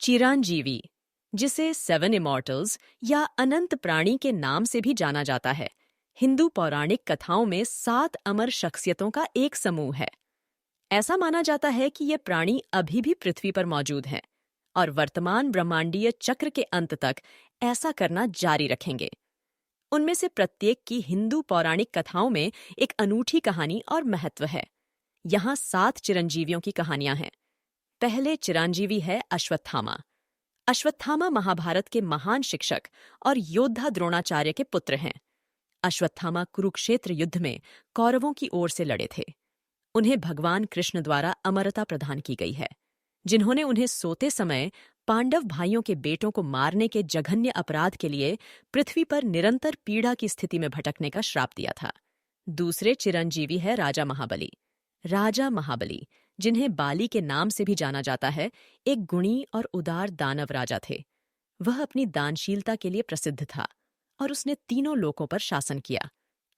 चिरंजीवी, जिसे seven immortals या अनंत प्राणी के नाम से भी जाना जाता है, हिंदू पौराणिक कथाओं में 7 अमर शख्सियतों का एक समूह है। ऐसा माना जाता है कि ये प्राणी अभी भी पृथ्वी पर मौजूद हैं और वर्तमान ब्रह्मांडीय चक्र के अंत तक ऐसा करना जारी रखेंगे। उनमें से प्रत्येक की हिंदू पौराणिक कथाओं में एक अनूठी कहानी और महत्व है। यहाँ 7 चिरंजीवियों की कहानियां हैं। पहले चिरंजीवी है अश्वत्थामा। अश्वत्थामा महाभारत के महान शिक्षक और योद्धा द्रोणाचार्य के पुत्र हैं। अश्वत्थामा कुरुक्षेत्र युद्ध में कौरवों की ओर से लड़े थे। उन्हें भगवान कृष्ण द्वारा अमरता प्रदान की गई है, जिन्होंने उन्हें सोते समय पांडव भाइयों के बेटों को मारने के जघन्य अपराध के लिए पृथ्वी पर निरंतर पीड़ा की स्थिति में भटकने का श्राप दिया था। दूसरे चिरंजीवी है राजा महाबली। राजा महाबली, जिन्हें बाली के नाम से भी जाना जाता है, एक गुणी और उदार दानव राजा थे। वह अपनी दानशीलता के लिए प्रसिद्ध था और उसने तीनों लोकों पर शासन किया।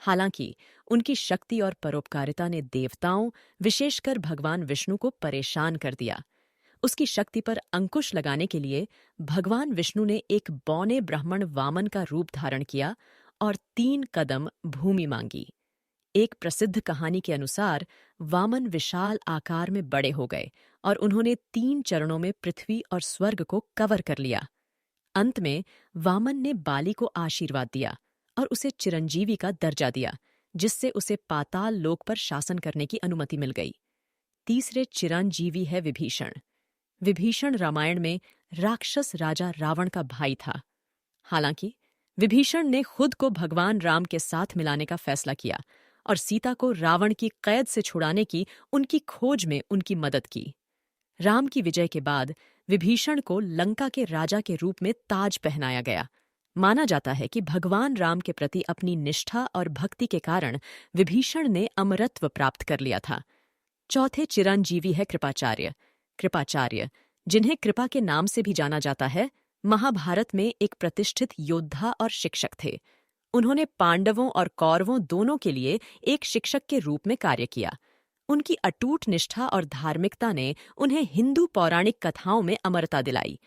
हालांकि उनकी शक्ति और परोपकारिता ने देवताओं, विशेषकर भगवान विष्णु को परेशान कर दिया। उसकी शक्ति पर अंकुश लगाने के लिए भगवान विष्णु ने एक बौने ब्राह्मण वामन का रूप धारण किया और 3 कदम भूमि मांगी। एक प्रसिद्ध कहानी के अनुसार वामन विशाल आकार में बड़े हो गए और उन्होंने 3 चरणों में पृथ्वी और स्वर्ग को कवर कर लिया। अंत में वामन ने बाली को आशीर्वाद दिया और उसे चिरंजीवी का दर्जा दिया, जिससे उसे पाताल लोक पर शासन करने की अनुमति मिल गई। तीसरे चिरंजीवी है विभीषण। विभीषण रामायण में राक्षस राजा रावण का भाई था। हालांकि विभीषण ने खुद को भगवान राम के साथ मिलाने का फैसला किया और सीता को रावण की कैद से छुड़ाने की उनकी खोज में उनकी मदद की। राम की विजय के बाद विभीषण को लंका के राजा के रूप में ताज पहनाया गया। माना जाता है कि भगवान राम के प्रति अपनी निष्ठा और भक्ति के कारण विभीषण ने अमरत्व प्राप्त कर लिया था। चौथे चिरंजीवी है कृपाचार्य। कृपाचार्य, जिन्हें कृपा के नाम से भी जाना जाता है, महाभारत में एक प्रतिष्ठित योद्धा और शिक्षक थे। उन्होंने पांडवों और कौरवों दोनों के लिए एक शिक्षक के रूप में कार्य किया। उनकी अटूट निष्ठा और धार्मिकता ने उन्हें हिंदू पौराणिक कथाओं में अमरता दिलाई।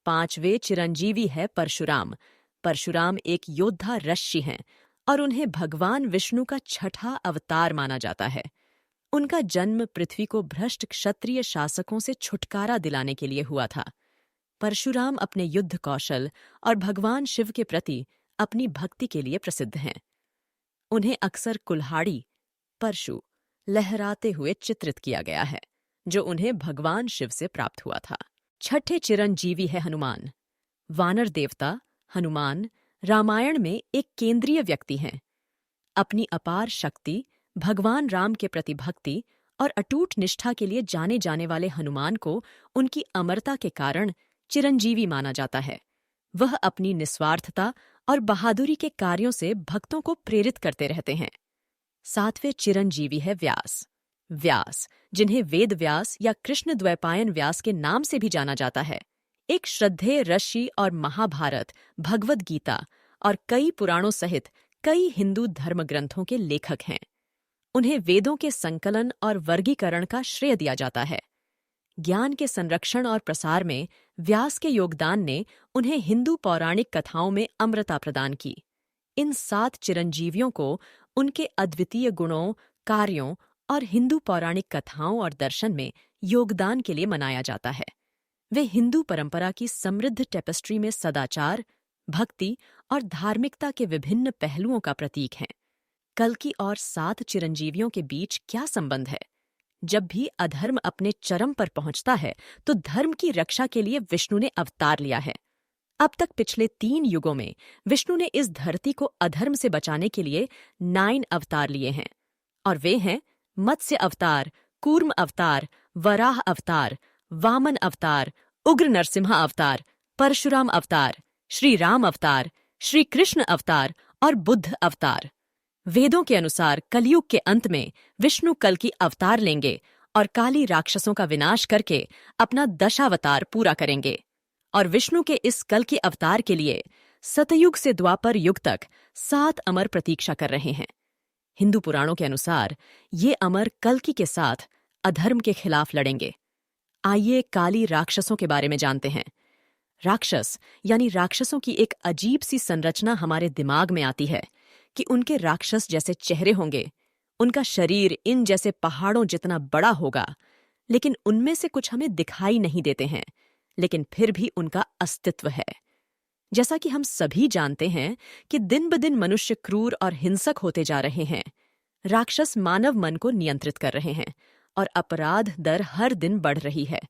5वें चिरंजीवी है परशुराम। परशुराम एक योद्धा ऋषि हैं और उन्हें भगवान विष्णु का 6ठा अवतार माना जाता है। उनका जन्म पृथ्वी को भ्रष्ट क्षत्रिय शासकों से छुटकारा दिलाने के लिए हुआ था। परशुराम अपने युद्ध कौशल और भगवान शिव के प्रति अपनी भक्ति के लिए प्रसिद्ध हैं। उन्हें अक्सर कुल्हाड़ी, परशु, लहराते हुए चित्रित किया गया है, जो उन्हें भगवान शिव से प्राप्त हुआ था। 6ठे चिरंजीवी है हनुमान। वानर देवता हनुमान रामायण में एक केंद्रीय व्यक्ति हैं। अपनी अपार शक्ति, भगवान राम के प्रति भक्ति और अटूट निष्ठा के लिए जाने जाने वाले हनुमान को उनकी अमरता के कारण चिरंजीवी माना जाता है। वह अपनी निस्वार्थता और बहादुरी के कार्यों से भक्तों को प्रेरित करते रहते हैं। 7वें चिरंजीवी है व्यास। व्यास, जिन्हें वेद व्यास या कृष्ण द्वैपायन व्यास के नाम से भी जाना जाता है, एक श्रद्धेय ऋषि और महाभारत, भगवद गीता और कई पुराणों सहित कई हिंदू धर्म ग्रंथों के लेखक हैं। उन्हें वेदों के संकलन और वर्गीकरण का श्रेय दिया जाता है। ज्ञान के संरक्षण और प्रसार में व्यास के योगदान ने उन्हें हिंदू पौराणिक कथाओं में अमरता प्रदान की। इन 7 चिरंजीवियों को उनके अद्वितीय गुणों, कार्यों और हिंदू पौराणिक कथाओं और दर्शन में योगदान के लिए मनाया जाता है। वे हिंदू परंपरा की समृद्ध टेपेस्ट्री में सदाचार, भक्ति और धार्मिकता के विभिन्न पहलुओं का प्रतीक हैं। कल्कि और 7 चिरंजीवियों के बीच क्या संबंध है? जब भी अधर्म अपने चरम पर पहुंचता है, तो धर्म की रक्षा के लिए विष्णु ने अवतार लिया है। अब तक पिछले 3 युगों में विष्णु ने इस धरती को अधर्म से बचाने के लिए 9 अवतार लिए हैं, और वे हैं मत्स्य अवतार, कूर्म अवतार, वराह अवतार, वामन अवतार, उग्र नरसिम्हा अवतार, परशुराम अवतार, श्री राम अवतार, श्री कृष्ण अवतार और बुद्ध अवतार। वेदों के अनुसार कलयुग के अंत में विष्णु कल की अवतार लेंगे और काली राक्षसों का विनाश करके अपना दशावतार पूरा करेंगे। और विष्णु के इस कल के अवतार के लिए सतयुग से द्वापर युग तक 7 अमर प्रतीक्षा कर रहे हैं। हिंदू पुराणों के अनुसार ये अमर कल्कि के साथ अधर्म के खिलाफ लड़ेंगे। आइए काली राक्षसों के बारे में जानते हैं। राक्षस यानी राक्षसों की एक अजीब सी संरचना हमारे दिमाग में आती है कि उनके राक्षस जैसे चेहरे होंगे, उनका शरीर इन जैसे पहाड़ों जितना बड़ा होगा, लेकिन उनमें से कुछ हमें दिखाई नहीं देते हैं, लेकिन फिर भी उनका अस्तित्व है। जैसा कि हम सभी जानते हैं कि दिन ब दिन मनुष्य क्रूर और हिंसक होते जा रहे हैं। राक्षस मानव मन को नियंत्रित कर रहे हैं और अपराध दर हर दिन बढ़ रही है।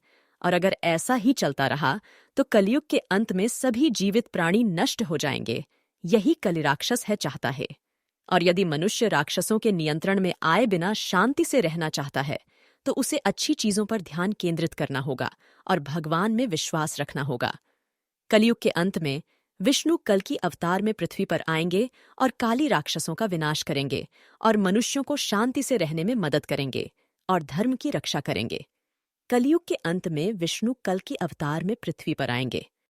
और अगर ऐसा ही चलता रहा तो कलयुग के अंत में सभी जीवित प्राणी नष्ट हो जाएंगे। यही कलि राक्षस है चाहता है। और यदि मनुष्य राक्षसों के नियंत्रण में आए बिना शांति से रहना चाहता है तो उसे अच्छी चीजों पर ध्यान केंद्रित करना होगा और भगवान में विश्वास रखना होगा। कलयुग के अंत में विष्णु कल्कि अवतार में पृथ्वी पर आएंगे और काली राक्षसों का विनाश करेंगे और मनुष्यों को शांति से रहने में मदद करेंगे और धर्म की रक्षा करेंगे। कलयुग के अंत में विष्णु कल्कि अवतार में पृथ्वी पर आएंगे